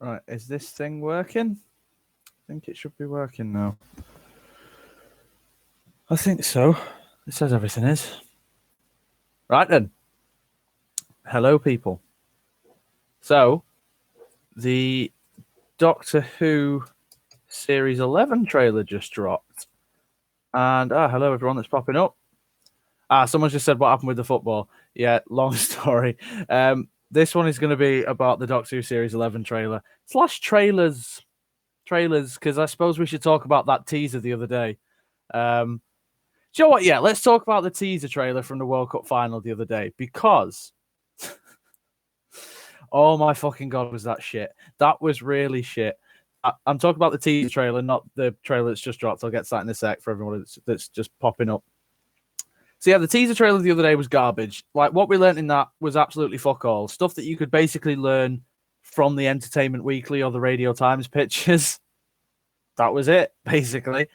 Right, is this thing working? I think it should be working now. I think so. It says everything is. Right then. Hello, people. So, the Doctor Who Series 11 trailer just dropped. And, hello, everyone that's popping up. Someone just said what happened with the football. Yeah, long story. This one is going to be about the Doctor Who Series 11 trailer. Slash trailers, because I suppose we should talk about that teaser the other day. Do you know what? Yeah, let's talk about the teaser trailer from the World Cup final the other day, because oh my fucking god, was that shit? That was really shit. I'm talking about the teaser trailer, not the trailer that's just dropped. I'll get to that in a sec for everyone that's just popping up. So yeah, the teaser trailer the other day was garbage. Like, what we learned in that was absolutely fuck all. Stuff that you could basically learn from the Entertainment Weekly or the Radio Times pictures. That was it, basically.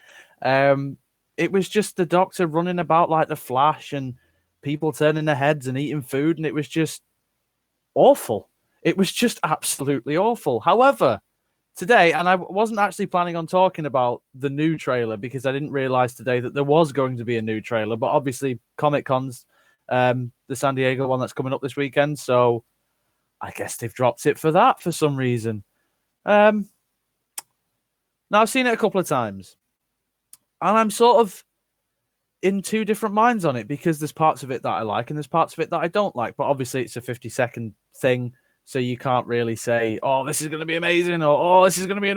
It was just the Doctor running about like the Flash and people turning their heads and eating food, and it was just awful. It was just absolutely awful. However, today, and I wasn't actually planning on talking about the new trailer because I didn't realize today that there was going to be a new trailer, but obviously Comic Con's the San Diego one that's coming up this weekend, so I guess they've dropped it for that for some reason. Now, I've seen it a couple of times, and I'm sort of in two different minds on it because there's parts of it that I like and there's parts of it that I don't like. But obviously, it's a 50-second thing, so you can't really say, "Oh, this is going to be amazing," or "Oh, this is going to be,"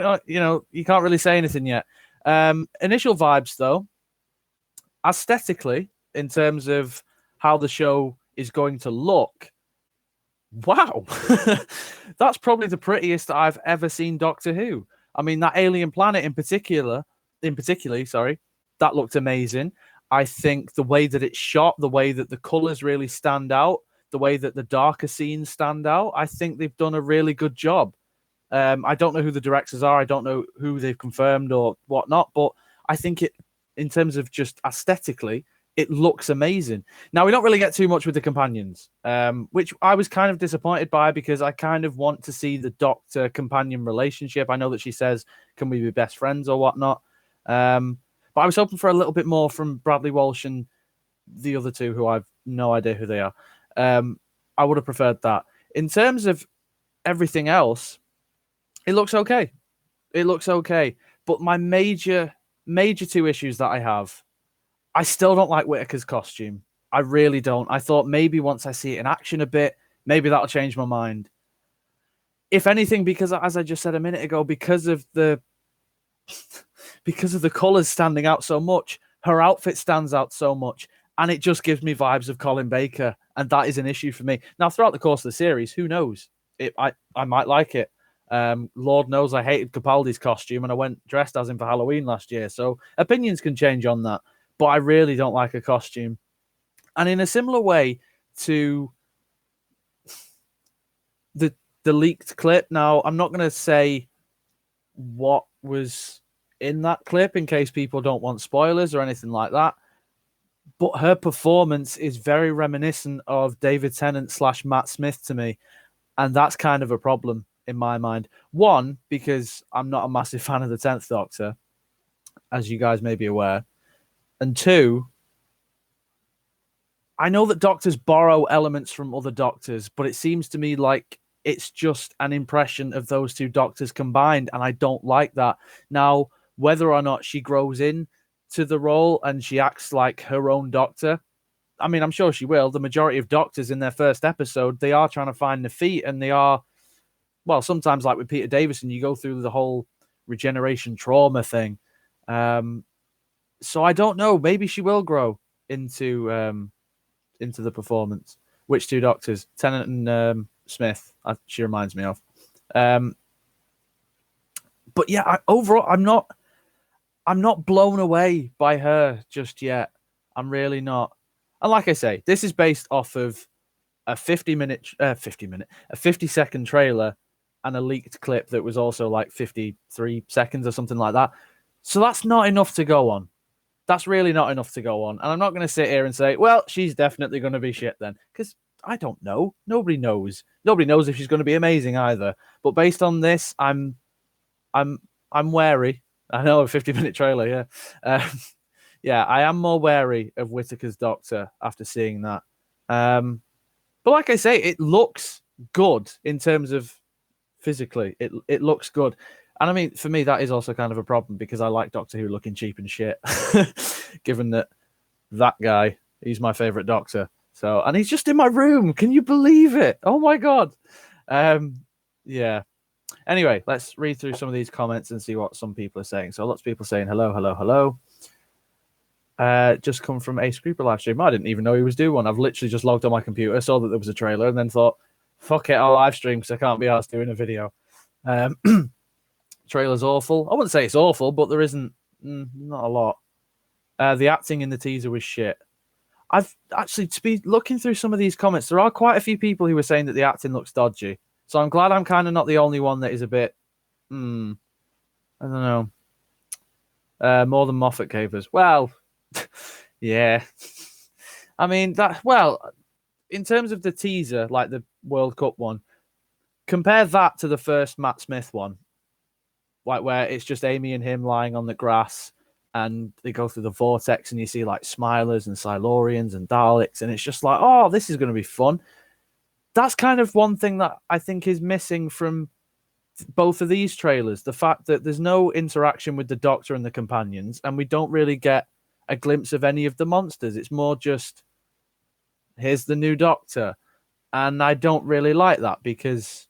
you can't really say anything yet. Initial vibes, though, aesthetically, in terms of how the show is going to look, wow, that's probably the prettiest I've ever seen Doctor Who. I mean, that alien planet in particularly, sorry, that looked amazing. I think the way that it's shot, the way that the colors really stand out, the way that the darker scenes stand out, I think they've done a really good job. I don't know who the directors are. I don't know who they've confirmed or whatnot, but I think it, in terms of just aesthetically, it looks amazing. Now, we don't really get too much with the companions, which I was kind of disappointed by because I kind of want to see the Doctor-companion relationship. I know that she says, can we be best friends or whatnot? But I was hoping for a little bit more from Bradley Walsh and the other two, who I've no idea who they are. I would have preferred that. In terms of everything else, it looks okay. It looks okay. But my major two issues that I have, I still don't like Whittaker's costume. I really don't. I thought maybe once I see it in action a bit, maybe that'll change my mind. If anything, because as I just said a minute ago, because of the colors standing out so much, her outfit stands out so much, and it just gives me vibes of Colin Baker, and that is an issue for me. Now, throughout the course of the series, who knows? I might like it. Lord knows I hated Capaldi's costume, and I went dressed as him for Halloween last year, so opinions can change on that, but I really don't like her costume. And in a similar way to the leaked clip, now, I'm not going to say what was in that clip in case people don't want spoilers or anything like that, but her performance is very reminiscent of David Tennant / Matt Smith to me, and that's kind of a problem in my mind. One, because I'm not a massive fan of the 10th Doctor, as you guys may be aware, and two, I know that Doctors borrow elements from other Doctors, but it seems to me like it's just an impression of those two Doctors combined, and I don't like that. Now, whether or not she grows in to the role and she acts like her own Doctor, I mean, I'm sure she will. The majority of Doctors in their first episode, they are trying to find their feet, and they are, well, sometimes like with Peter Davison, you go through the whole regeneration trauma thing. So I don't know. Maybe she will grow into the performance. Which two Doctors? Tennant and Smith. She reminds me of. But yeah, overall, I'm not blown away by her just yet. I'm really not. And like I say, this is based off of a 50-second trailer and a leaked clip that was also like 53 seconds or something like that. So that's not enough to go on. That's really not enough to go on. And I'm not going to sit here and say, well, she's definitely going to be shit then, because I don't know. Nobody knows. Nobody knows if she's going to be amazing either. But based on this, I'm wary. I know, a 50-minute trailer, yeah. Yeah, I am more wary of Whittaker's Doctor after seeing that. But like I say, it looks good in terms of physically. It looks good. And I mean, for me, that is also kind of a problem because I like Doctor Who looking cheap and shit, given that guy, he's my favorite Doctor. So, and he's just in my room. Can you believe it? Oh my God. Yeah. Anyway, let's read through some of these comments and see what some people are saying. So lots of people saying hello, hello, hello. Just come from a Screeper live stream. I didn't even know he was doing one. I've literally just logged on my computer, saw that there was a trailer, and then thought, fuck it, I'll live stream because I can't be asked doing a video. Trailer's awful. I wouldn't say it's awful, but there isn't not a lot. The acting in the teaser was shit. I've actually, to be looking through some of these comments, there are quite a few people who were saying that the acting looks dodgy. So I'm glad I'm kind of not the only one that is a bit, I don't know. More than Moffat gave us. Well, yeah. I mean, in terms of the teaser, like the World Cup one, compare that to the first Matt Smith one, like where it's just Amy and him lying on the grass and they go through the vortex and you see like Smilers and Silurians and Daleks, and it's just like, oh, this is going to be fun. That's kind of one thing that I think is missing from both of these trailers. The fact that there's no interaction with the Doctor and the companions, and we don't really get a glimpse of any of the monsters. It's more just, here's the new Doctor. And I don't really like that because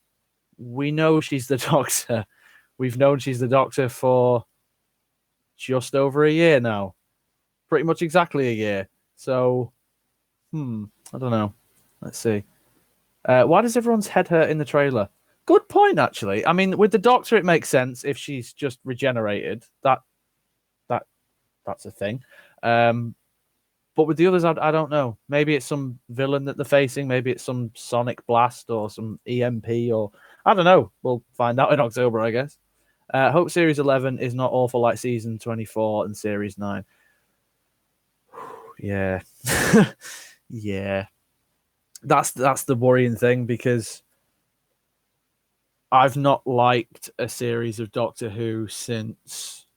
we know she's the Doctor. We've known she's the Doctor for just over a year now. Pretty much exactly a year. So, I don't know. Let's see. Why does everyone's head hurt in the trailer? Good point, actually. I mean, with the Doctor, it makes sense if she's just regenerated. That's a thing. But with the others, I don't know. Maybe it's some villain that they're facing. Maybe it's some sonic blast or some EMP or I don't know. We'll find out in October, I guess. Hope Series 11 is not awful like Season 24 and Series 9. Yeah. Yeah. That's the worrying thing because I've not liked a series of Doctor Who since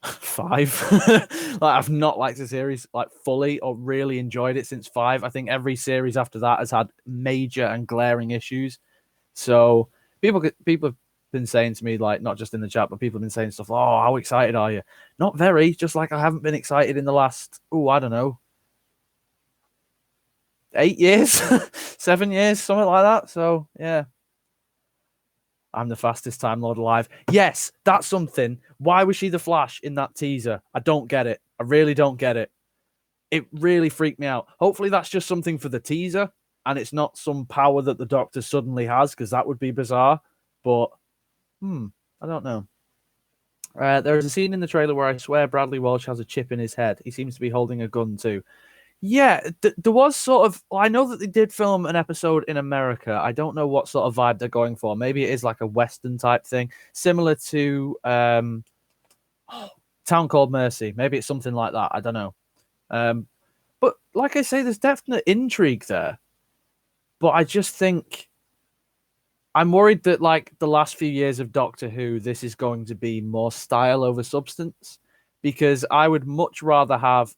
5. Like, I've not liked a series like fully or really enjoyed it since 5. I think every series after that has had major and glaring issues. So people have been saying to me, like, not just in the chat, but people have been saying stuff, oh, how excited are you? Not very, just like I haven't been excited in the last, I don't know, 8 years, 7 years, something like that. So, yeah. I'm the fastest Time Lord alive. Yes, that's something. Why was she the Flash in that teaser? I don't get it. I really don't get it. It really freaked me out. Hopefully that's just something for the teaser and it's not some power that the Doctor suddenly has, because that would be bizarre. But, I don't know. There is a scene in the trailer where I swear Bradley Walsh has a chip in his head. He seems to be holding a gun too. Yeah, there was sort of... I know that they did film an episode in America. I don't know what sort of vibe they're going for. Maybe it is like a Western type thing, similar to Town Called Mercy. Maybe it's something like that. I don't know. But like I say, there's definite intrigue there. But I just think... I'm worried that, like, the last few years of Doctor Who, this is going to be more style over substance. Because I would much rather have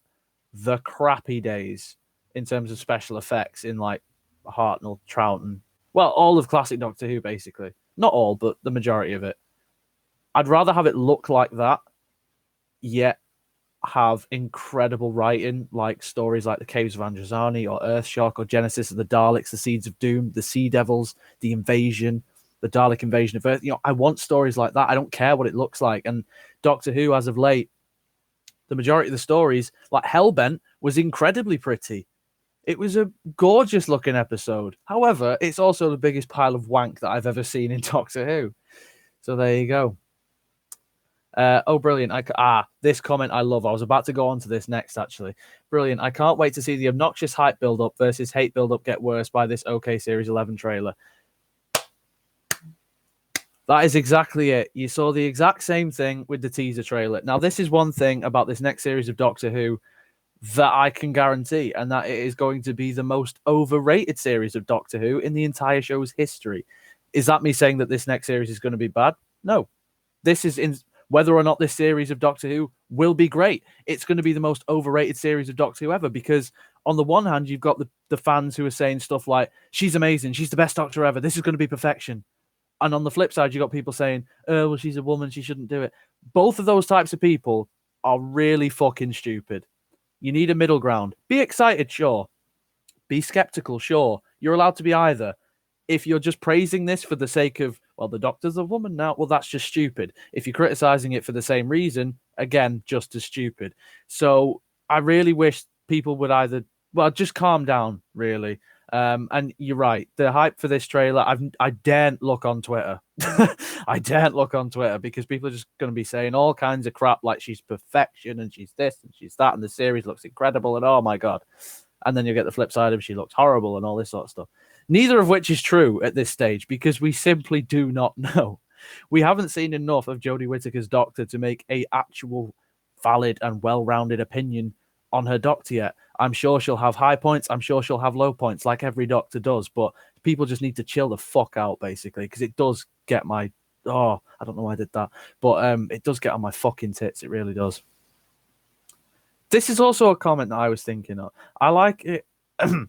the crappy days in terms of special effects in like Hartnell, Troughton, well, all of classic Doctor Who, basically. Not all, but the majority of it. I'd rather have it look like that, yet have incredible writing, like stories like The Caves of Androzani or Earthshock or Genesis of the Daleks, The Seeds of Doom, The Sea Devils, The Invasion, the Dalek Invasion of Earth. I want stories like that. I don't care what it looks like. And Doctor Who, as of late, the majority of the stories, like Hellbent, was incredibly pretty. It was a gorgeous looking episode. However, it's also the biggest pile of wank that I've ever seen in Doctor Who. So there you go. Brilliant. This comment I love. I was about to go on to this next, actually. Brilliant. I can't wait to see the obnoxious hype build-up versus hate build-up get worse by this OK Series 11 trailer. That is exactly it. You saw the exact same thing with the teaser trailer. Now, this is one thing about this next series of Doctor Who that I can guarantee, and that it is going to be the most overrated series of Doctor Who in the entire show's history. Is that me saying that this next series is going to be bad? No. This is whether or not this series of Doctor Who will be great. It's going to be the most overrated series of Doctor Who ever, because on the one hand, you've got the fans who are saying stuff like, she's amazing, she's the best Doctor ever, this is going to be perfection. And on the flip side, you've got people saying, oh, well, she's a woman, she shouldn't do it. Both of those types of people are really fucking stupid. You need a middle ground. Be excited, sure. Be skeptical, sure. You're allowed to be either. If you're just praising this for the sake of, well, the Doctor's a woman now, well, that's just stupid. If you're criticizing it for the same reason, again, just as stupid. So I really wish people would either, well, just calm down, really. And you're right. The hype for this trailer, I daren't look on Twitter. I daren't look on Twitter because people are just going to be saying all kinds of crap like she's perfection and she's this and she's that and the series looks incredible and oh my God. And then you get the flip side of she looks horrible and all this sort of stuff. Neither of which is true at this stage because we simply do not know. We haven't seen enough of Jodie Whittaker's Doctor to make a actual valid and well-rounded opinion on her Doctor yet. I'm sure she'll have high points. I'm sure she'll have low points like every Doctor does, but people just need to chill the fuck out basically because it does get my, I don't know why I did that, but it does get on my fucking tits. It really does. This is also a comment that I was thinking of. I like it.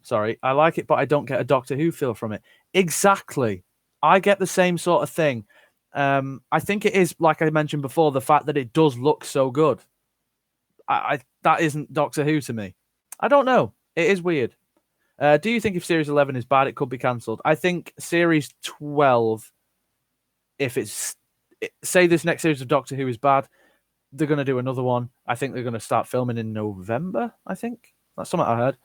Sorry, I like it, but I don't get a Doctor Who feel from it. Exactly. I get the same sort of thing. I think it is, like I mentioned before, the fact that it does look so good. That isn't Doctor Who to me. I don't know. It is weird. Do you think if Series 11 is bad, it could be cancelled? I think Series 12, if it's... Say this next series of Doctor Who is bad, they're going to do another one. I think they're going to start filming in November, I think. That's something I heard.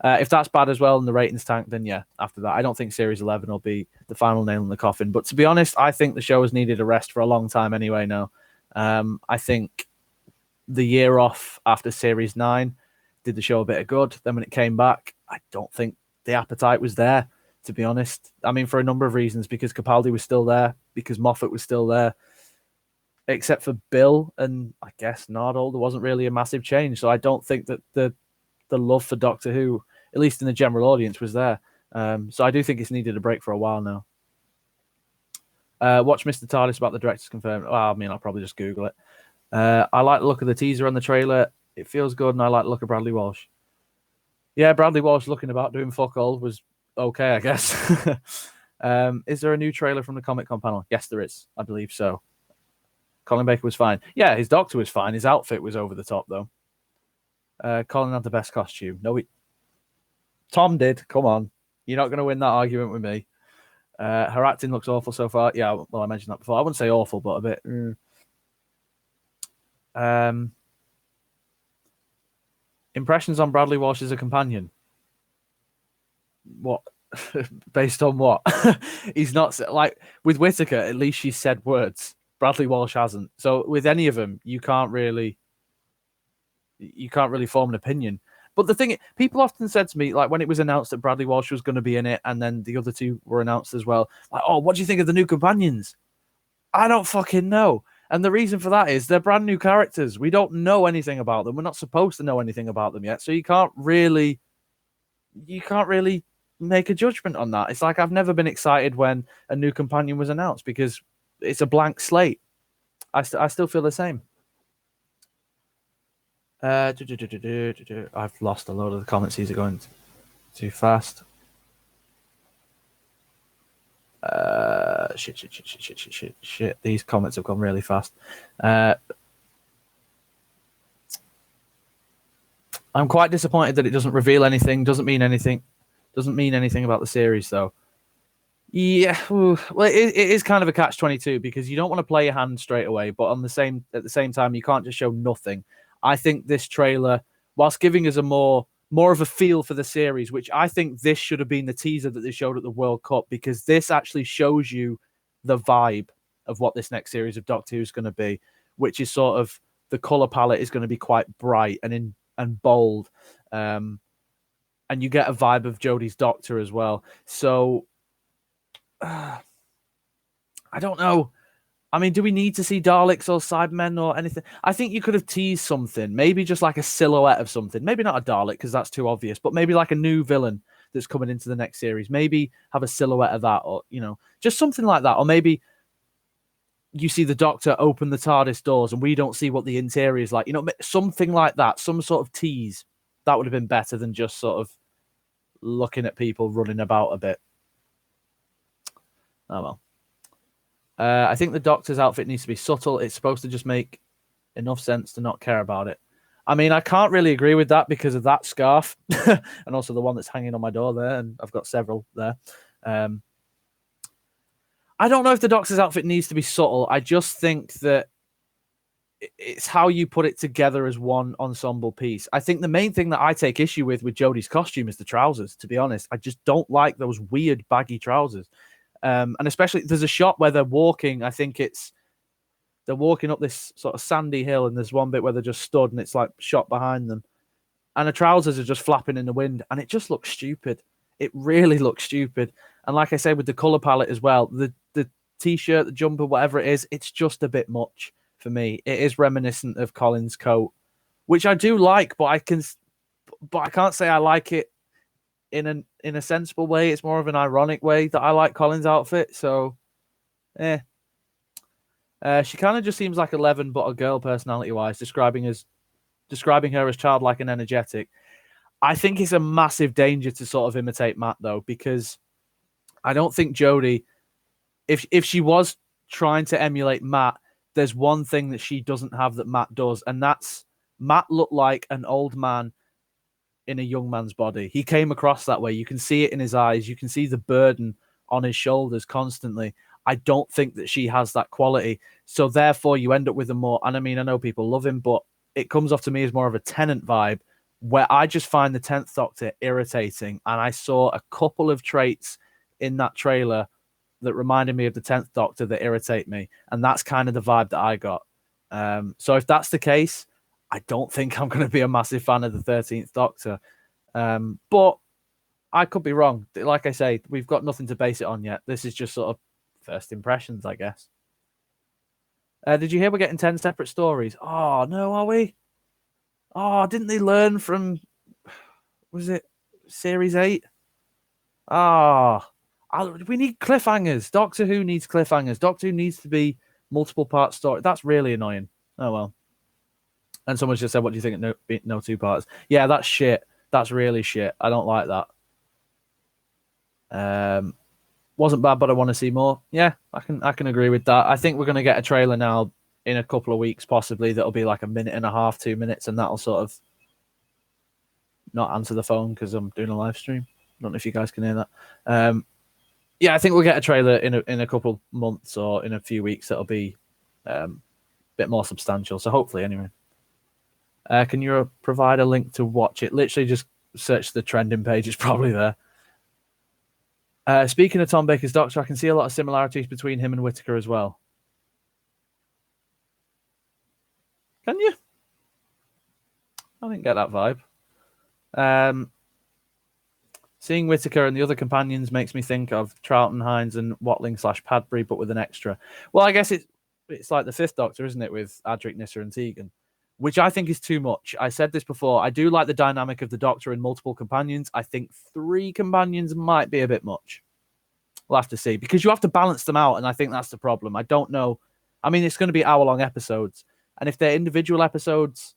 If that's bad as well and the ratings tank, then yeah, after that. I don't think Series 11 will be the final nail in the coffin. But to be honest, I think the show has needed a rest for a long time anyway now. I think the year off after Series 9 did the show a bit of good. Then when it came back, I don't think the appetite was there, to be honest. I mean, for a number of reasons, because Capaldi was still there, because Moffat was still there. Except for Bill and, I guess, Nardole, there wasn't really a massive change. So I don't think that the love for Doctor Who, at least in the general audience, was there. So I do think it's needed a break for a while now. Watch Mr. TARDIS about the director's confirmed. Well, I mean, I'll probably just Google it. I like the look of the teaser on the trailer. It feels good, and I like the look of Bradley Walsh. Yeah, Bradley Walsh looking about doing fuck all was okay, I guess. Is there a new trailer from the Comic-Con panel? Yes, there is. I believe so. Colin Baker was fine. Yeah, his Doctor was fine. His outfit was over the top, though. Colin had the best costume. No, Tom did. Come on. You're not going to win that argument with me. Her acting looks awful so far. Yeah, well, I mentioned that before. I wouldn't say awful, but a bit... Impressions on Bradley Walsh as a companion. What? Based on what? He's not... Like, with Whittaker, at least she said words. Bradley Walsh hasn't. So with any of them, you can't really form an opinion. But the thing, people often said to me, like when it was announced that Bradley Walsh was going to be in it, and then the other two were announced as well, like, oh, what do you think of the new companions? I don't fucking know. And the reason for that is they're brand new characters. We don't know anything about them. We're not supposed to know anything about them yet. So you can't really make a judgment on that. It's like I've never been excited when a new companion was announced because it's a blank slate. I still feel the same. I've lost a load of the comments. These are going too fast. Shit. These comments have gone really fast. I'm quite disappointed that it doesn't reveal anything. Doesn't mean anything about the series, though. Yeah, well, it is kind of a catch-22 because you don't want to play your hand straight away, but at the same time, you can't just show nothing. I think this trailer, whilst giving us a more of a feel for the series, which I think this should have been the teaser that they showed at the World Cup, because this actually shows you the vibe of what this next series of Doctor Who is going to be, which is sort of the color palette is going to be quite bright and bold, and you get a vibe of Jodie's Doctor as well. So I don't know. I mean, do we need to see Daleks or Cybermen or anything? I think you could have teased something, maybe just like a silhouette of something. Maybe not a Dalek because that's too obvious, but maybe like a new villain that's coming into the next series. Maybe have a silhouette of that, or just something like that. Or maybe you see the Doctor open the TARDIS doors and we don't see what the interior is like. Something like that. Some sort of tease that would have been better than just sort of looking at people running about a bit. Oh well. I think the Doctor's outfit needs to be subtle. It's supposed to just make enough sense to not care about it. I mean, I can't really agree with that because of that scarf and also the one that's hanging on my door there, and I've got several there. I don't know if the Doctor's outfit needs to be subtle. I just think that it's how you put it together as one ensemble piece. I think the main thing that I take issue with Jodie's costume is the trousers, to be honest. I just don't like those weird baggy trousers. And especially there's a shot where they're walking. I think they're walking up this sort of sandy hill, and there's one bit where they're just stood and it's like shot behind them. And the trousers are just flapping in the wind, and it just looks stupid. It really looks stupid. And like I say, with the color palette as well, the t-shirt, the jumper, whatever it is, it's just a bit much for me. It is reminiscent of Colin's coat, which I do like, but I can't say I like it in a sensible way. It's more of an ironic way that I like Colin's outfit. So, she kind of just seems like 11, but a girl personality-wise, describing her as childlike and energetic. I think it's a massive danger to sort of imitate Matt, though, because I don't think Jodie, if she was trying to emulate Matt, there's one thing that she doesn't have that Matt does, and that's Matt looked like an old man in a young man's body. He came across that way. You can see it in his eyes. You can see the burden on his shoulders constantly. I don't think that she has that quality. So therefore, you end up with a more, and I mean, I know people love him, but it comes off to me as more of a Tennant vibe, where I just find the 10th Doctor irritating. And I saw a couple of traits in that trailer that reminded me of the 10th Doctor that irritate me. And that's kind of the vibe that I got. So if that's the case, I don't think I'm going to be a massive fan of the 13th Doctor. But I could be wrong. Like I say, we've got nothing to base it on yet. This is just sort of first impressions, I guess. Did you hear we're getting 10 separate stories? Oh, no, are we? Oh, didn't they learn from, was it Series 8? We need cliffhangers. Doctor Who needs cliffhangers. Doctor Who needs to be multiple part story. That's really annoying. Oh, well. And someone just said, what do you think of no two parts? Yeah, that's shit. That's really shit. I don't like that. Wasn't bad, but I want to see more. Yeah, I can agree with that. I think we're going to get a trailer now in a couple of weeks, possibly. That'll be like a minute and a half, 2 minutes, and that'll sort of not answer the phone because I'm doing a live stream. I don't know if you guys can hear that. Yeah, I think we'll get a trailer in a couple months or in a few weeks. That'll be a bit more substantial. So hopefully, anyway. Can you provide a link to watch it? Literally just search the trending page. It's probably there. Speaking of Tom Baker's Doctor, I can see a lot of similarities between him and Whittaker as well. Can you? I didn't get that vibe. Seeing Whittaker and the other companions makes me think of Troughton, Hines, and Watling / Padbury, but with an extra. Well, I guess it's like the 5th Doctor, isn't it, with Adric, Nyssa, and Tegan, which I think is too much. I said this before. I do like the dynamic of the Doctor and multiple companions. I think 3 companions might be a bit much. We'll have to see, because you have to balance them out, and I think that's the problem. I don't know. I mean, it's going to be hour-long episodes, and if they're individual episodes,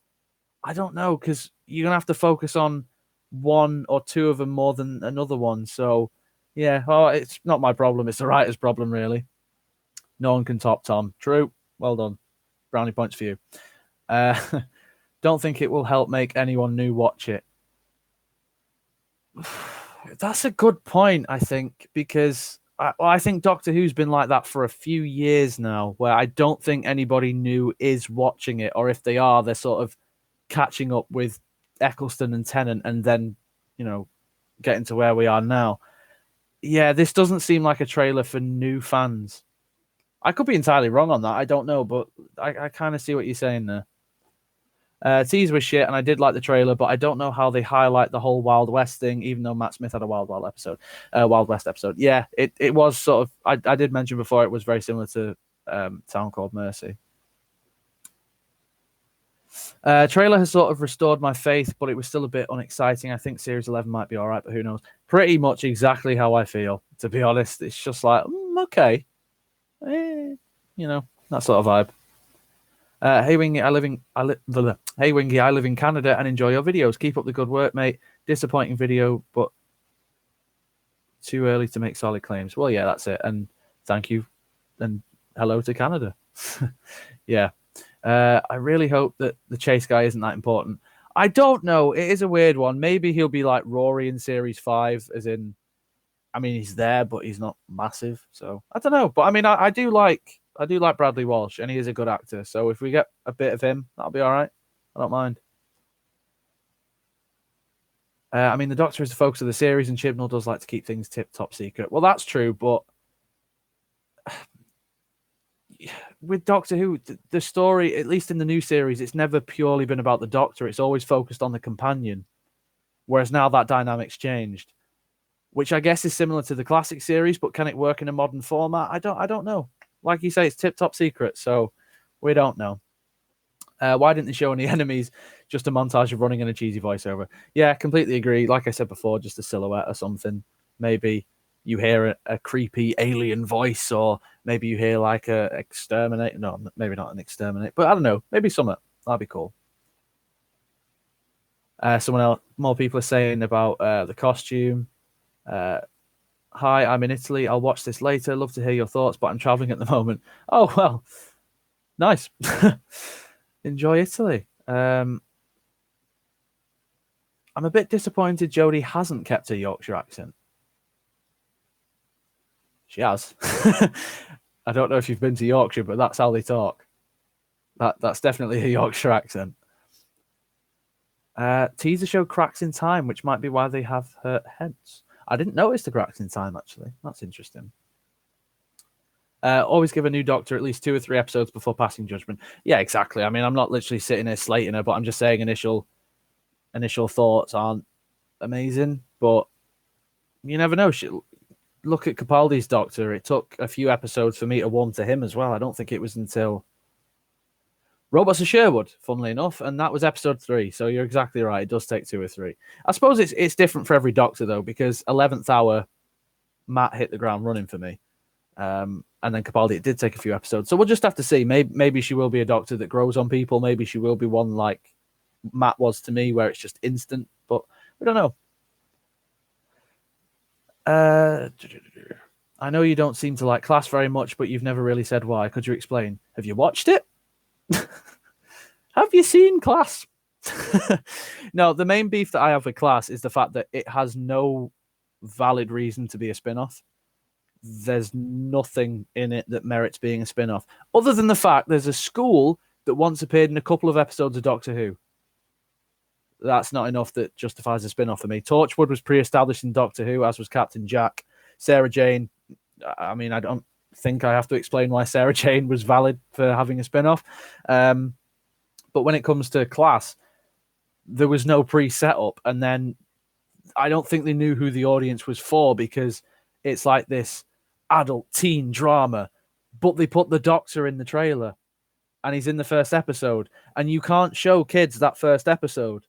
I don't know, because you're going to have to focus on 1 or 2 of them more than another one. So, yeah, well, it's not my problem. It's the writer's problem, really. No one can top Tom. True. Well done. Brownie points for you. Don't think it will help make anyone new watch it. That's a good point, I think, because I think Doctor Who's been like that for a few years now, where I don't think anybody new is watching it, or if they are, they're sort of catching up with Eccleston and Tennant and then, getting to where we are now. Yeah, this doesn't seem like a trailer for new fans. I could be entirely wrong on that. I don't know, but I kind of see what you're saying there. Tease was shit, and I did like the trailer, but I don't know how they highlight the whole Wild West thing, even though Matt Smith had a Wild West episode. Yeah, it was sort of, I did mention before, it was very similar to Town Called Mercy. Trailer has sort of restored my faith, but it was still a bit unexciting. I think Series 11 might be all right, but who knows? Pretty much exactly how I feel, to be honest. It's just like, okay. That sort of vibe. Hey Wingy, Hey Wingy, I live in Canada and enjoy your videos. Keep up the good work, mate. Disappointing video, but too early to make solid claims. Well, yeah, that's it. And thank you, and hello to Canada. Yeah. I really hope that the chase guy isn't that important. I don't know. It is a weird one. Maybe he'll be like Rory in Series 5, as in, I mean, he's there, but he's not massive. So I don't know. But I mean, I do like Bradley Walsh, and he is a good actor. So if we get a bit of him, that'll be all right. I don't mind. I mean, the Doctor is the focus of the series, and Chibnall does like to keep things top secret. Well, that's true, but with Doctor Who, the story, at least in the new series, it's never purely been about the Doctor. It's always focused on the companion. Whereas now that dynamic's changed, which I guess is similar to the classic series, but can it work in a modern format? I don't know. Like you say, it's top secret, so we don't know. Why didn't they show any enemies? Just a montage of running and a cheesy voiceover. Yeah, completely agree. Like I said before, just a silhouette or something. Maybe you hear a creepy alien voice, or maybe you hear like a exterminate. No, maybe not an exterminate, but I don't know. Maybe something. That'd be cool. Someone else, more people are saying about the costume. Hi, I'm in Italy. I'll watch this later. Love to hear your thoughts, but I'm traveling at the moment. Oh, well, nice. Enjoy Italy. I'm a bit disappointed Jodie hasn't kept her Yorkshire accent. She has. I don't know if you've been to Yorkshire, but that's how they talk. That's definitely a Yorkshire accent. Teaser show cracks in time, which might be why they have her heads. I didn't notice the cracks in time, actually. That's interesting. Always give a new Doctor at least 2 or 3 episodes before passing judgment. Yeah, exactly. I mean, I'm not literally sitting here slating her, but I'm just saying initial thoughts aren't amazing. But you never know. Look at Capaldi's Doctor. It took a few episodes for me to warm to him as well. I don't think it was until Robots of Sherwood, funnily enough, and that was episode 3. So you're exactly right. It does take 2 or 3. I suppose it's different for every Doctor, though, because 11th hour, Matt hit the ground running for me. And then Capaldi, it did take a few episodes. So we'll just have to see. Maybe she will be a Doctor that grows on people. Maybe she will be one like Matt was to me, where it's just instant. But we don't know. I know you don't seem to like Class very much, but you've never really said why. Could you explain? Have you watched it? Have you seen Class? No, the main beef that I have with Class is the fact that it has no valid reason to be a spin-off. There's nothing in it that merits being a spin-off, other than the fact there's a school that once appeared in a couple of episodes of Doctor Who. That's not enough that justifies a spin-off for me. Torchwood was pre-established in Doctor Who, as was Captain Jack. Sarah Jane, I mean, I don't think I have to explain why Sarah Jane was valid for having a spin-off. But when it comes to Class, there was no pre-setup. And then I don't think they knew who the audience was for, because it's like this adult teen drama, but they put the Doctor in the trailer and he's in the first episode, and you can't show kids that first episode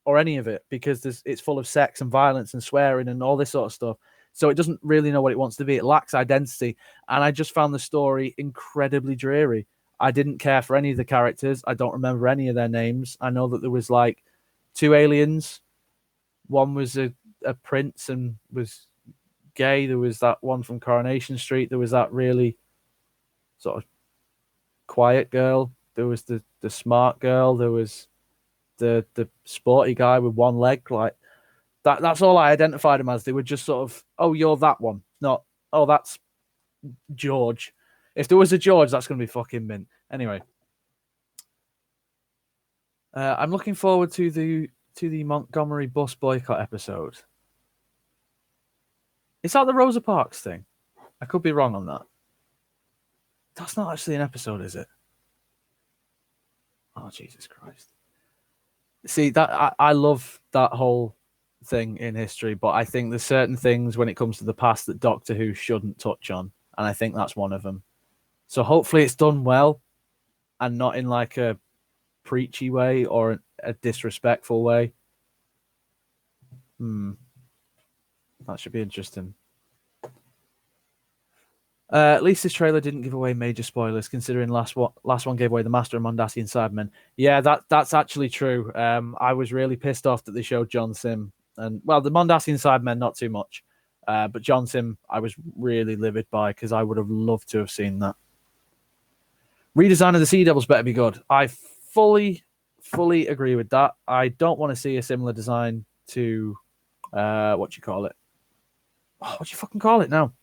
or any of it because it's full of sex and violence and swearing and all this sort of stuff. So it doesn't really know what it wants to be. It lacks identity. And I just found the story incredibly dreary. I didn't care for any of the characters. I don't remember any of their names. I know that there was like 2 aliens. One was a prince and was gay. There was that one from Coronation Street. There was that really sort of quiet girl. There was the smart girl. There was the sporty guy with one leg. Like that's all I identified him as. They were just sort of, oh, you're that one. Not, oh, that's George. If there was a George, that's going to be fucking mint. Anyway, I'm looking forward to the Montgomery bus boycott episode. Is that the Rosa Parks thing? I could be wrong on that. That's not actually an episode, is it? Oh, Jesus Christ. See, that I love that whole thing in history, but I think there's certain things when it comes to the past that Doctor Who shouldn't touch on, and I think that's one of them. So hopefully it's done well and not in like a preachy way or a disrespectful way. That should be interesting. At least this trailer didn't give away major spoilers, considering last one gave away the Master and Mondasian Cybermen. Yeah, that's actually true. I was really pissed off that they showed John Sim, and well, the Mondasian Cybermen not too much, but John Sim I was really livid by because I would have loved to have seen that. Redesign of the Sea Devils better be good. I fully agree with that. I don't want to see a similar design to what you call it. Oh, what do you fucking call it now?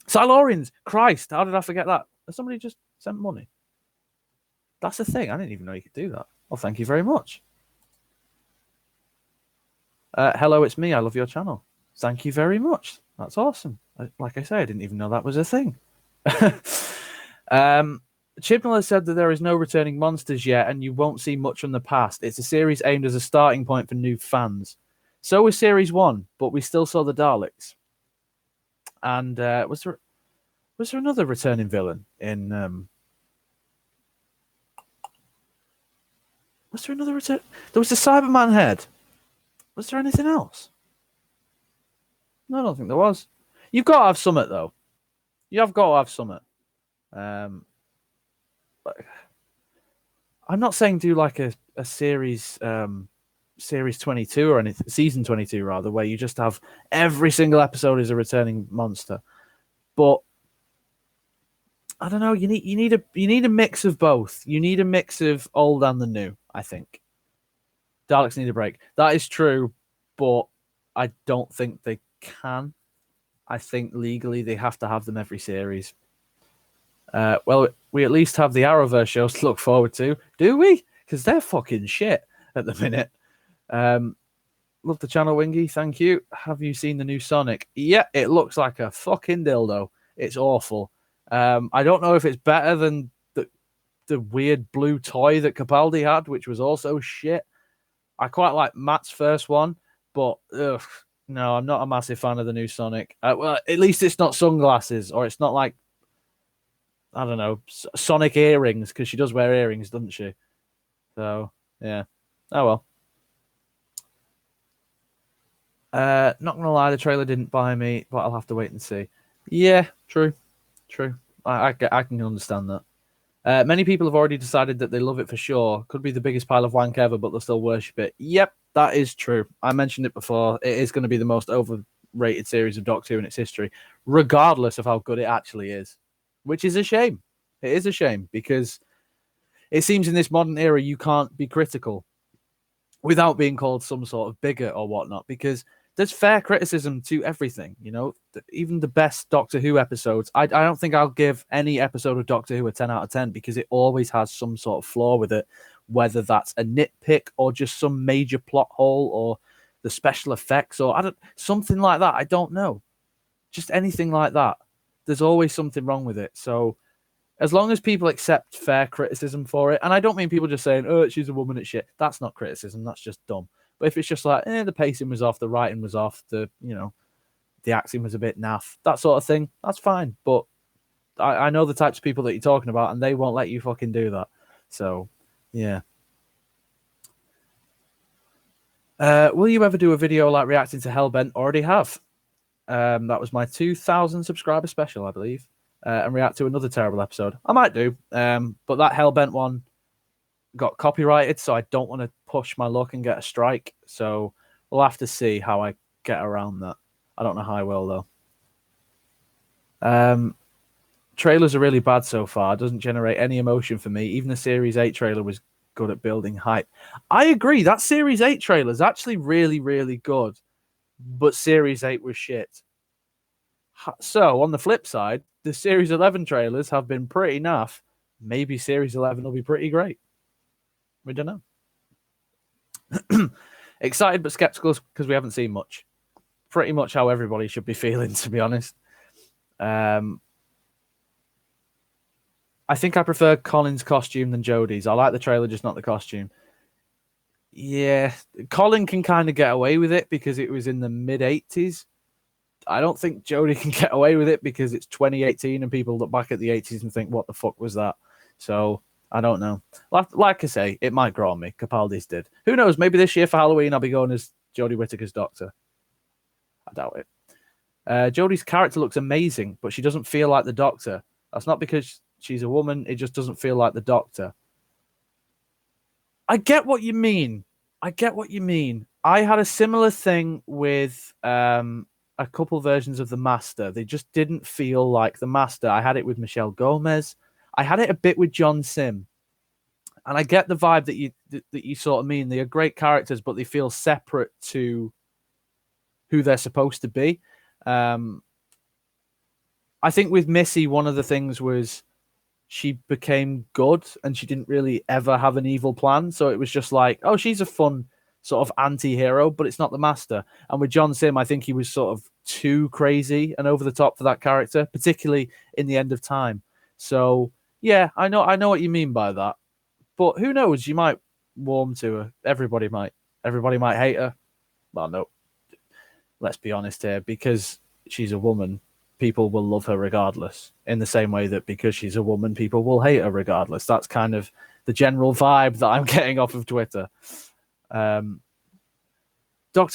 Silurians. Christ, how did I forget that? Somebody just sent money. That's the thing. I didn't even know you could do that. Well, thank you very much. Hello, it's me. I love your channel. Thank you very much. That's awesome. Like I say, I didn't even know that was a thing. Chibnall has said that there is no returning monsters yet, and you won't see much from the past. It's a series aimed as a starting point for new fans. So was Series 1, but we still saw the Daleks. And was there another returning villain in? Was there another return? There was the Cyberman head. Was there anything else? No, I don't think there was. You've got to have Summit though. You have got to have Summit. I'm not saying do like a series. Series 22 or anything, season 22 rather, where you just have every single episode is a returning monster. But I don't know. You need a mix of both. You need a mix of old and the new. I think Daleks need a break. That is true, but I don't think they can. I think legally they have to have them every series. Well, we at least have the Arrowverse shows to look forward to, do we? Because they're fucking shit at the minute. Love the channel, Wingy. Thank you. Have you seen the new Sonic? Yeah, it looks like a fucking dildo. It's awful. I don't know if it's better than the weird blue toy that Capaldi had, which was also shit. I quite like Matt's first one, but no, I'm not a massive fan of the new Sonic. Well, at least it's not sunglasses, or it's not like, I don't know, Sonic earrings, because she does wear earrings, doesn't she? So, yeah. Oh, well. Not gonna lie, the trailer didn't buy me, but I'll have to wait and see. Yeah, true. I can understand that. Many people have already decided that they love it for sure. Could be the biggest pile of wank ever, but they'll still worship it. Yep, that is true. I mentioned it before. It is going to be the most overrated series of Doctor Who in its history, regardless of how good it actually is, which is a shame. It is a shame because it seems in this modern era you can't be critical without being called some sort of bigot or whatnot, because there's fair criticism to everything, you know, even the best Doctor Who episodes. I don't think I'll give any episode of Doctor Who a 10 out of 10 because it always has some sort of flaw with it, whether that's a nitpick or just some major plot hole or the special effects or something like that. I don't know. Just anything like that. There's always something wrong with it. So as long as people accept fair criticism for it, and I don't mean people just saying, oh, she's a woman at shit. That's not criticism. That's just dumb. But if it's just like, the pacing was off, the writing was off, the acting was a bit naff, that sort of thing, that's fine. But I know the types of people that you're talking about, and they won't let you fucking do that. So, yeah. Will you ever do a video like reacting to Hellbent? Already have. That was my 2,000 subscriber special, I believe. And react to another terrible episode. I might do. But that Hellbent one got copyrighted, so I don't want to push my luck and get a strike. So we'll have to see how I get around that. I don't know how I will, though. Trailers are really bad so far. It doesn't generate any emotion for me. Even the Series 8 trailer was good at building hype. I agree. That Series 8 trailer is actually really, really good. But Series 8 was shit. So, on the flip side, the Series 11 trailers have been pretty naff. Maybe Series 11 will be pretty great. We don't know. Excited but skeptical because we haven't seen much. Pretty much how everybody should be feeling, to be honest. I think I prefer Colin's costume than Jodie's. I like the trailer, just not the costume. Yeah, Colin can kind of get away with it because it was in the mid-80s. I don't think Jodie can get away with it because it's 2018 and people look back at the 80s and think, what the fuck was that? So I don't know. Like I say, it might grow on me. Capaldi's did. Who knows? Maybe this year for Halloween I'll be going as Jodie Whittaker's Doctor. I doubt it. Jodie's character looks amazing, but she doesn't feel like the Doctor. That's not because she's a woman. It just doesn't feel like the Doctor. I get what you mean. I had a similar thing with a couple versions of the Master. They just didn't feel like the Master. I had it with Michelle Gomez. I had it a bit with John Sim. And I get the vibe that you sort of mean. They are great characters, but they feel separate to who they're supposed to be. I think with Missy, one of the things was she became good and she didn't really ever have an evil plan. So it was just like, oh, she's a fun sort of anti-hero, but it's not the Master. And with John Sim, I think he was sort of too crazy and over the top for that character, particularly in The End of Time. So yeah, I know what you mean by that. But who knows? You might warm to her. Everybody might hate her. Well, no. Let's be honest here. Because she's a woman, people will love her regardless. In the same way that because she's a woman, people will hate her regardless. That's kind of the general vibe that I'm getting off of Twitter. Doctor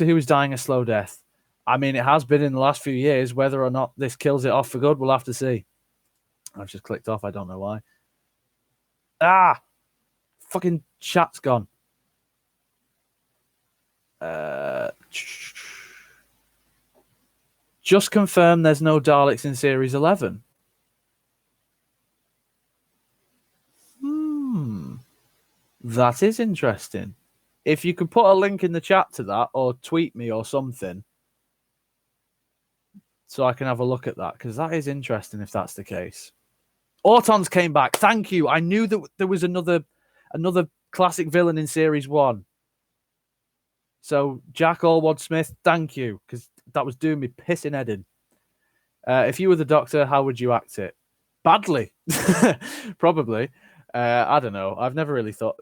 Who is dying a slow death. I mean, it has been in the last few years. Whether or not this kills it off for good, we'll have to see. I've just clicked off. I don't know why. Fucking chat's gone. Just confirm there's no Daleks in Series 11. That is interesting. If you could put a link in the chat to that or tweet me or something so I can have a look at that, because that is interesting if that's the case. Autons came back. Thank you. I knew that there was another classic villain in Series 1. So, Jack Allward-Smith, thank you, because that was doing me pissing head in. If you were the Doctor, how would you act it? Badly. Probably. I don't know. I've never really thought...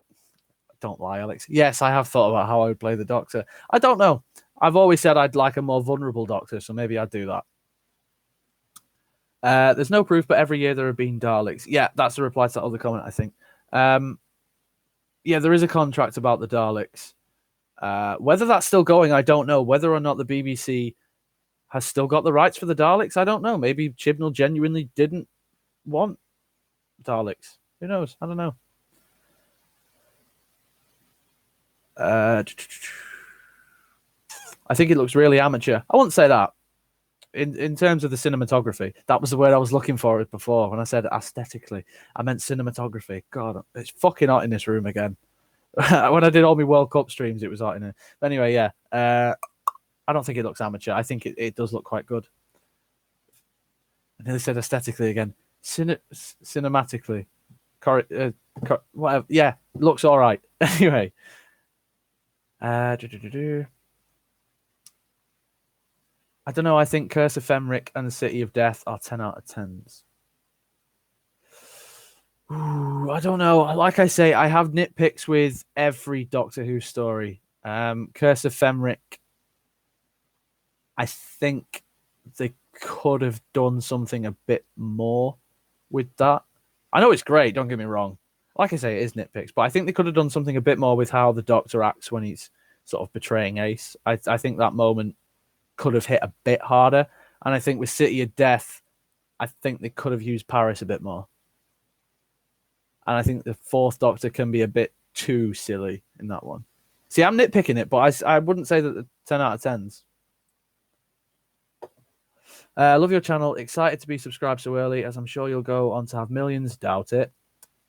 Don't lie, Alex. Yes, I have thought about how I would play the Doctor. I don't know. I've always said I'd like a more vulnerable Doctor, so maybe I'd do that. There's no proof, but every year there have been Daleks. Yeah, that's the reply to that other comment, I think. Yeah, there is a contract about the Daleks. Whether that's still going, I don't know. Whether or not the BBC has still got the rights for the Daleks, I don't know. Maybe Chibnall genuinely didn't want Daleks. Who knows? I don't know. I think it looks really amateur. I wouldn't say that. In terms of the cinematography, that was the word I was looking for before. When I said aesthetically, I meant cinematography. God, it's fucking hot in this room again. When I did all my World Cup streams, it was hot in here. But anyway, yeah. I don't think it looks amateur. I think it does look quite good. I nearly said aesthetically again. Cinematically. Whatever. Yeah, looks all right. Anyway. I don't know. I think Curse of Femric and the City of Death are 10 out of 10s. Ooh, I don't know. Like I say, I have nitpicks with every Doctor Who story. Curse of Femric, I think they could have done something a bit more with that. I know it's great, don't get me wrong. Like I say, it is nitpicks, but I think they could have done something a bit more with how the Doctor acts when he's sort of betraying Ace. I think that moment could have hit a bit harder. And I think with City of Death, I think they could have used Paris a bit more. And I think the fourth Doctor can be a bit too silly in that one. See, I'm nitpicking it, but I wouldn't say that the 10 out of 10s. Love your channel. Excited to be subscribed so early, as I'm sure you'll go on to have millions. Doubt it.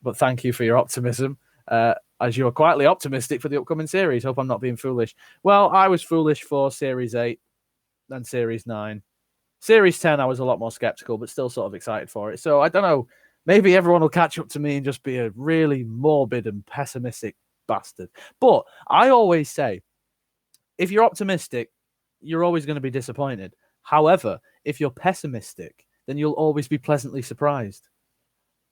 But thank you for your optimism. As you're quietly optimistic for the upcoming series. Hope I'm not being foolish. Well, I was foolish for Series 8 and Series 9. Series 10, I was a lot more skeptical, but still sort of excited for it. So I don't know. Maybe everyone will catch up to me and just be a really morbid and pessimistic bastard. But I always say, if you're optimistic, you're always going to be disappointed. However, if you're pessimistic, then you'll always be pleasantly surprised.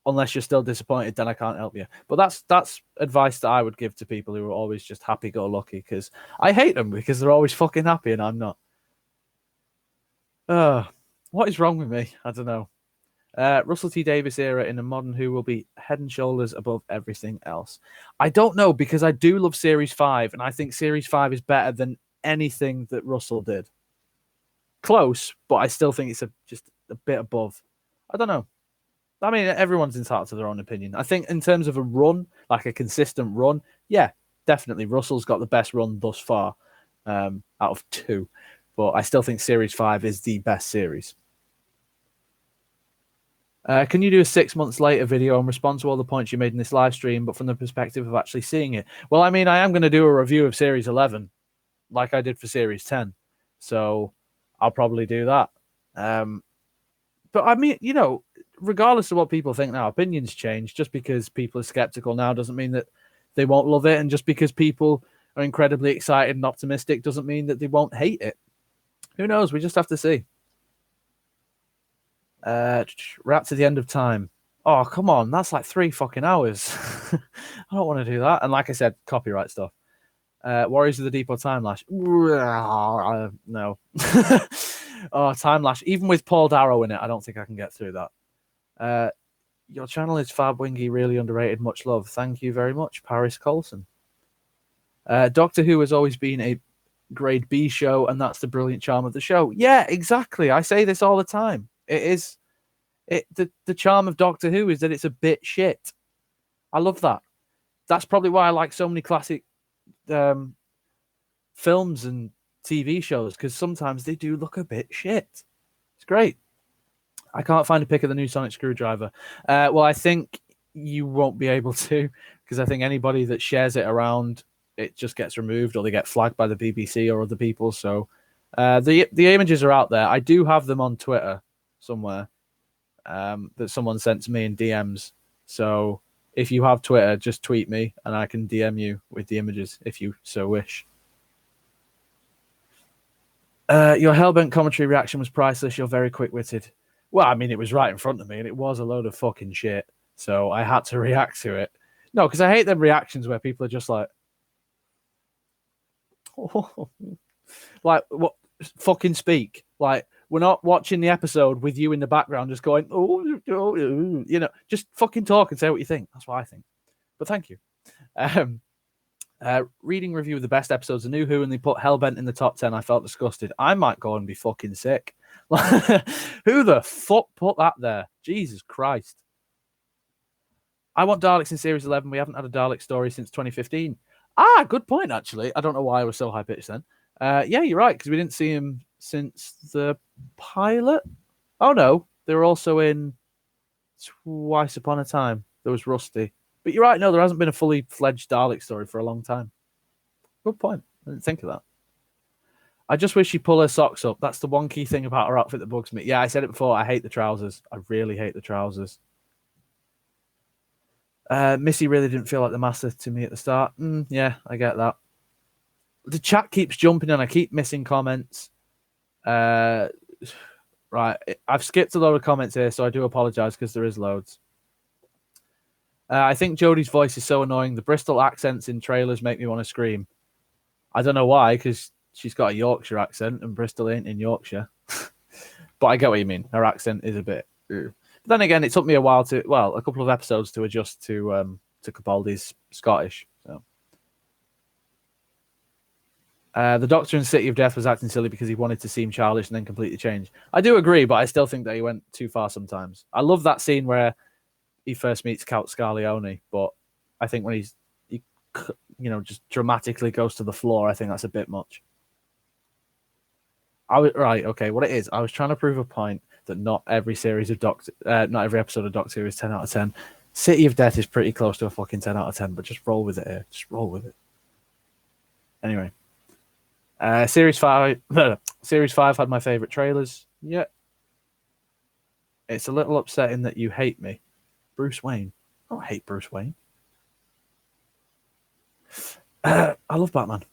Unless you're still disappointed, then I can't help you. But that's advice that I would give to people who are always just happy-go-lucky, because I hate them because they're always fucking happy and I'm not. What is wrong with me? I don't know. Russell T Davis era in a modern Who will be head and shoulders above everything else. I don't know, because I do love Series 5, and I think Series 5 is better than anything that Russell did. Close, but I still think it's just a bit above. I don't know. I mean, everyone's entitled to their own opinion. I think in terms of a run, like a consistent run, yeah, definitely Russell's got the best run thus far out of 2. But I still think Series 5 is the best series. Can you do a 6 months later video and respond to all the points you made in this live stream, but from the perspective of actually seeing it? Well, I mean, I am going to do a review of Series 11, like I did for Series 10. So I'll probably do that. But I mean, regardless of what people think now, opinions change. Just because people are skeptical now doesn't mean that they won't love it. And just because people are incredibly excited and optimistic doesn't mean that they won't hate it. Who knows? We just have to see. We're up to the end of time. Oh, come on. That's like 3 fucking hours. I don't want to do that. And like I said, copyright stuff. Warriors of the Deep or Time Lash? No. Oh, Time Lash. Even with Paul Darrow in it, I don't think I can get through that. Your channel is fab, Wingy. Really underrated. Much love. Thank you very much, Paris Colson. Doctor Who has always been a grade B show, and that's the brilliant charm of the show. Yeah, exactly. I say this all the time. It is. The charm of Doctor Who is that it's a bit shit. I love that. That's probably why I like so many classic films and TV shows, because sometimes they do look a bit shit. It's great. I can't find a pic of the new Sonic Screwdriver. Well, I think you won't be able to, because I think anybody that shares it around, it just gets removed, or they get flagged by the BBC or other people. So the images are out there. I do have them on Twitter somewhere that someone sent to me in DMs. So if you have Twitter, just tweet me and I can DM you with the images if you so wish. Your Hellbent commentary reaction was priceless. You're very quick-witted. Well, I mean, it was right in front of me and it was a load of fucking shit. So I had to react to it. No, because I hate them reactions where people are just like, oh. Like, what? Fucking speak. Like, we're not watching the episode with you in the background just going, just fucking talk and say what you think. That's what I think. But thank you. Reading review of the best episodes of New Who, and they put Hellbent in the top 10. I felt disgusted. I might go and be fucking sick. Who the fuck put that there? Jesus Christ. I want Daleks in Series 11. We haven't had a Dalek story since 2015. Good point, actually. I don't know why I was so high-pitched then. Yeah, you're right, because we didn't see him since the pilot. Oh, no. They were also in Twice Upon a Time. There was Rusty. But you're right, no, there hasn't been a fully fledged Dalek story for a long time. Good point. I didn't think of that. I just wish she'd pull her socks up. That's the one key thing about her outfit that bugs me. Yeah, I said it before. I hate the trousers. I really hate the trousers. Missy really didn't feel like the master to me at the start. Yeah, I get that. The chat keeps jumping and I keep missing comments. Right, I've skipped a load of comments here, so I do apologize because there is loads. I think Jodie's voice is so annoying. The Bristol accents in trailers make me want to scream. I don't know why, because she's got a Yorkshire accent and Bristol ain't in Yorkshire. But I get what you mean. Her accent is a bit... But then again, it took me a couple of episodes to adjust to Capaldi's Scottish. So. The Doctor in City of Death was acting silly because he wanted to seem childish and then completely change. I do agree, but I still think that he went too far sometimes. I love that scene where he first meets Count Scarleone, but I think when he just dramatically goes to the floor, I think that's a bit much. What it is, I was trying to prove a point that not every episode of Doctor Who is 10 out of 10. City of Death is pretty close to a fucking 10 out of 10, but just roll with it here. Just roll with it. Anyway. Series 5 had my favorite trailers. Yeah. It's a little upsetting that you hate me. Bruce Wayne. I don't hate Bruce Wayne. I love Batman.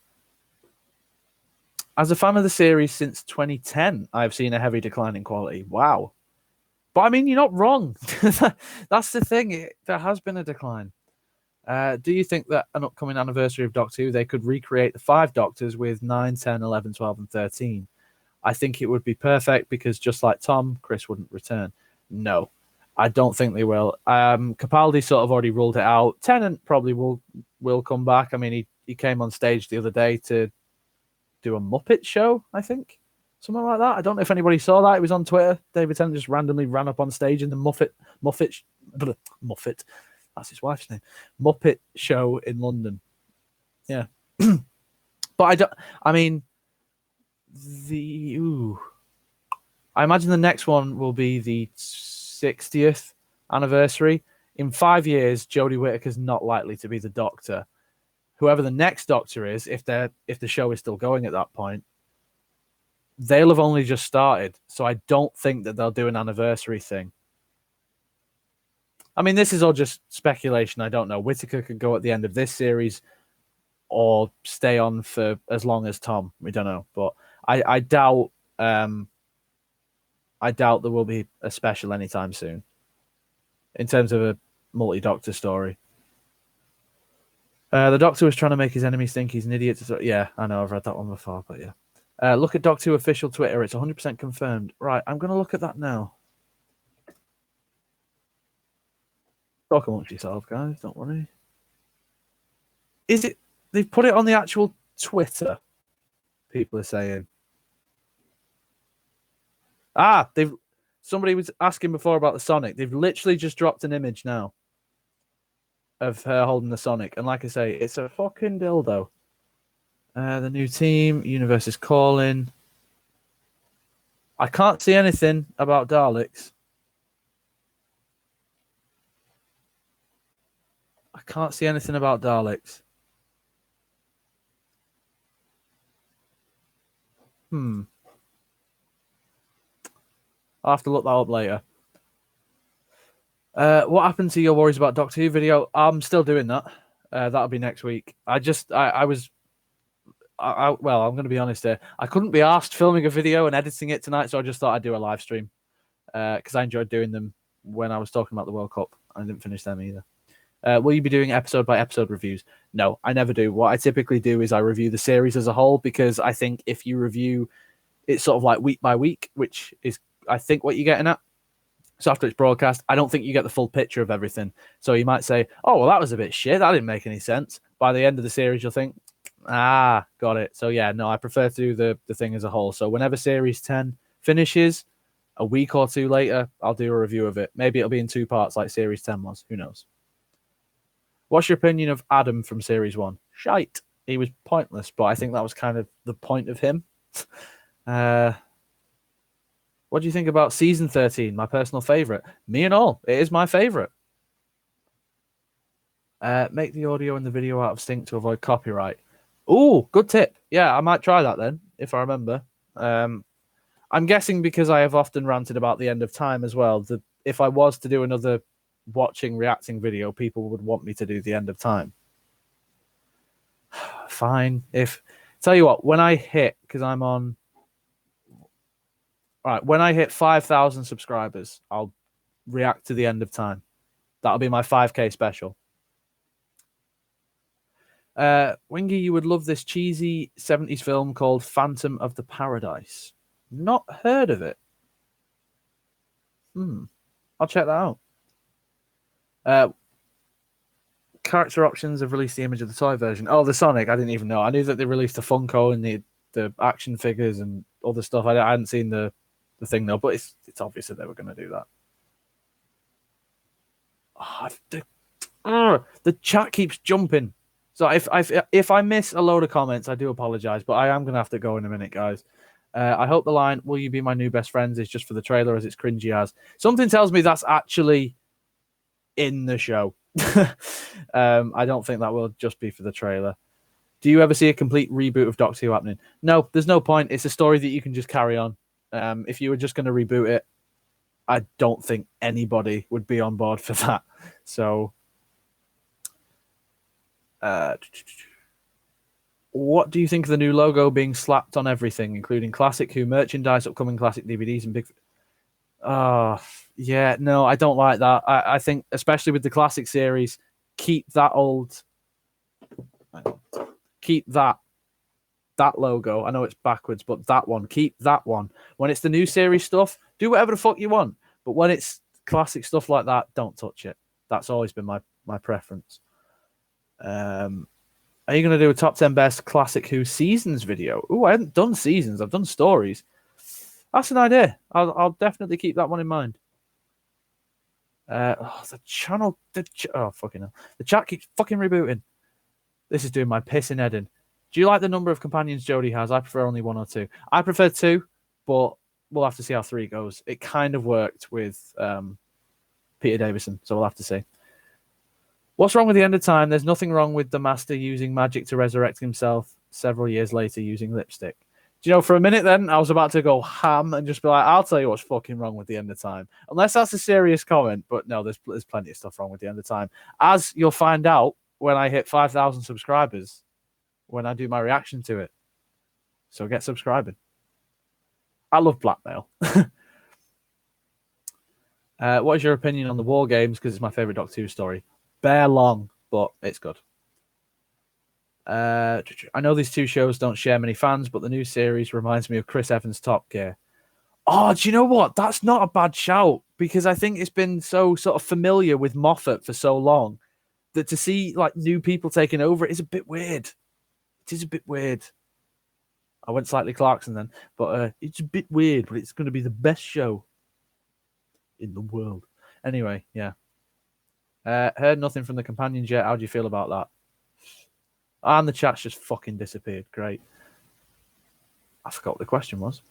As a fan of the series since 2010, I've seen a heavy decline in quality. Wow. But I mean, you're not wrong. That's the thing. There has been a decline. Do you think that an upcoming anniversary of Doctor Who, they could recreate the 5 Doctors with 9, 10, 11, 12, and 13? I think it would be perfect because just like Tom, Chris wouldn't return. No, I don't think they will. Capaldi sort of already ruled it out. Tennant probably will come back. I mean, he came on stage the other day to do a Muppet show, I think. Something like that. I don't know if anybody saw that. It was on Twitter. David Tennant just randomly ran up on stage in the Muppet. That's his wife's name. Muppet show in London. Yeah. But I don't. I mean, I imagine the next one will be the 60th anniversary. In 5 years, Jodie Whittaker's not likely to be the Doctor. Whoever the next Doctor is, if the show is still going at that point, they'll have only just started. So I don't think that they'll do an anniversary thing. I mean, this is all just speculation. I don't know. Whittaker could go at the end of this series or stay on for as long as Tom. We don't know. But I doubt there will be a special anytime soon in terms of a multi-Doctor story. The Doctor was trying to make his enemies think he's an idiot. Yeah, I know. I've read that one before, but yeah. Look at Doctor Who official Twitter. It's 100% confirmed. Right, I'm going to look at that now. Talk amongst yourself, guys. Don't worry. Is it? They've put it on the actual Twitter. People are saying. Somebody was asking before about the Sonic. They've literally just dropped an image now of her holding the Sonic, and like I say, it's a fucking dildo. The new team, Universe is calling. I can't see anything about Daleks. I can't see anything about Daleks. I'll have to look that up later. What happened to your worries about Doctor Who video? I'm still doing that. That'll be next week. I'm going to be honest here. I couldn't be asked filming a video and editing it tonight, so I just thought I'd do a live stream because I enjoyed doing them when I was talking about the World Cup. I didn't finish them either. Will you be doing episode by episode reviews? No, I never do. What I typically do is I review the series as a whole, because I think if you review, it's sort of like week by week, which is, I think, what you're getting at. So after it's broadcast, I don't think you get the full picture of everything. So you might say, oh, well, that was a bit shit. That didn't make any sense. By the end of the series, you'll think, got it. So yeah, no, I prefer to do the thing as a whole. So whenever series 10 finishes, a week or two later, I'll do a review of it. Maybe it'll be in 2 parts like series 10 was. Who knows? What's your opinion of Adam from series 1? Shite. He was pointless, but I think that was kind of the point of him. What do you think about season 13? My personal favorite. Me and all. It is my favorite. Make the audio and the video out of sync to avoid copyright. Oh, good tip. Yeah, I might try that then, if I remember. I'm guessing because I have often ranted about the end of time as well, that if I was to do another reacting video, people would want me to do the end of time. Fine. Tell you what, when I hit, because I'm on... All right, when I hit 5,000 subscribers, I'll react to the end of time. That'll be my 5K special. Wingy, you would love this cheesy 70s film called Phantom of the Paradise. Not heard of it. I'll check that out. Character options have released the image of the toy version. Oh, the Sonic. I didn't even know. I knew that they released the Funko and the action figures and other stuff. I hadn't seen the thing though, but it's obvious that they were going to do that. The chat keeps jumping. So if I miss a load of comments, I do apologize, but I am going to have to go in a minute, guys. I hope the line, will you be my new best friends, is just for the trailer as it's cringy as. Something tells me that's actually in the show. I don't think that will just be for the trailer. Do you ever see a complete reboot of Doctor Who happening? No, there's no point. It's a story that you can just carry on. If you were just going to reboot it, I don't think anybody would be on board for that. So, what do you think of the new logo being slapped on everything, including Classic Who merchandise, upcoming Classic DVDs, and big... yeah, no, I don't like that. I think, especially with the Classic series, keep that That logo, I know it's backwards, but that one, keep that one. When it's the new series stuff, do whatever the fuck you want. But when it's classic stuff like that, don't touch it. That's always been my preference. Are you going to do a top 10 best classic Who seasons video? Oh, I hadn't done seasons. I've done stories. That's an idea. I'll definitely keep that one in mind. The channel. Fucking hell. The chat keeps fucking rebooting. This is doing my pissing head in. Do you like the number of companions Jodie has? I prefer only 1 or 2. I prefer 2, but we'll have to see how 3 goes. It kind of worked with Peter Davison, so we'll have to see. What's wrong with the end of time? There's nothing wrong with the Master using magic to resurrect himself several years later using lipstick. Do you know, for a minute then, I was about to go ham and just be like, I'll tell you what's fucking wrong with the end of time. Unless that's a serious comment, but no, there's plenty of stuff wrong with the end of time. As you'll find out when I hit 5,000 subscribers, when I do my reaction to it. So get subscribing. I love blackmail. What is your opinion on the War Games? Because it's my favorite Doctor Who story. Bare long, but it's good. I know these 2 shows don't share many fans, but the new series reminds me of Chris Evans' Top Gear. Oh, do you know what? That's not a bad shout, because I think it's been so sort of familiar with Moffat for so long that to see like new people taking over it is a bit weird. It is a bit weird. I went slightly Clarkson then, but it's a bit weird, but it's going to be the best show in the world. Anyway, yeah. Heard nothing from the companions yet. How do you feel about that? And the chat's just fucking disappeared. Great. I forgot what the question was.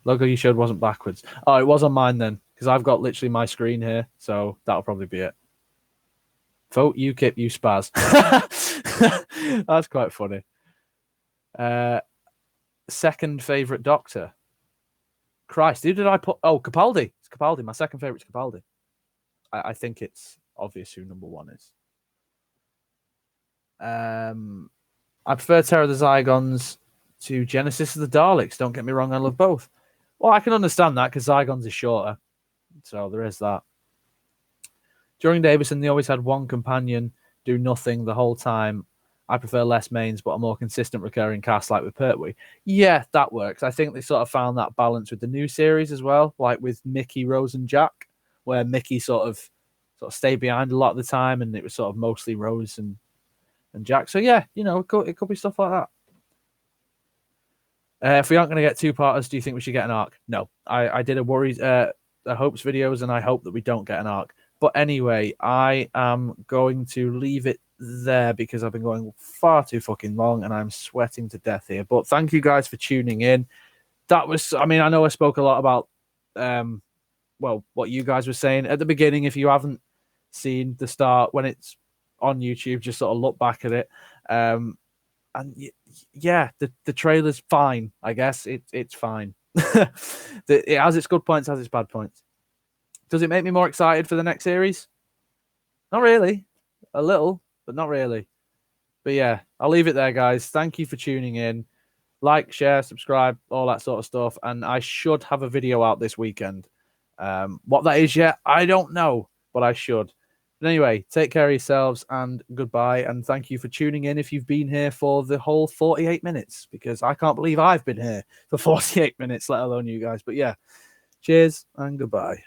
Logo you showed wasn't backwards. Oh, it was on mine then, because I've got literally my screen here, so that'll probably be it. Vote UKIP, you spaz. That's quite funny. Second favourite Doctor. Christ, who did I put? Oh, Capaldi. It's Capaldi. My second favourite's Capaldi. I think it's obvious who number 1 is. I prefer Terror of the Zygons to Genesis of the Daleks. Don't get me wrong, I love both. Well, I can understand that because Zygons is shorter. So there is that. During Davison, they always had one companion do nothing the whole time. I prefer less mains, but a more consistent recurring cast like with Pertwee. Yeah, that works. I think they sort of found that balance with the new series as well, like with Mickey, Rose, and Jack, where Mickey sort of stayed behind a lot of the time, and it was sort of mostly Rose and Jack. So yeah, you know, it could be stuff like that. If we aren't going to get 2-parters, do you think we should get an arc? No. I did a hopes videos, and I hope that we don't get an arc. But anyway, I am going to leave it there because I've been going far too fucking long and I'm sweating to death here. But thank you guys for tuning in. That was, I mean, I know I spoke a lot about, what you guys were saying at the beginning. If you haven't seen the start when it's on YouTube, just sort of look back at it. And yeah, the trailer's fine. I guess it's fine. It has its good points, has its bad points. Does it make me more excited for the next series? Not really. A little, but not really. But yeah, I'll leave it there, guys. Thank you for tuning in. Like, share, subscribe, all that sort of stuff. And I should have a video out this weekend. What that is yet, I don't know, but I should. But anyway, take care of yourselves and goodbye. And thank you for tuning in if you've been here for the whole 48 minutes, because I can't believe I've been here for 48 minutes, let alone you guys. But yeah, cheers and goodbye.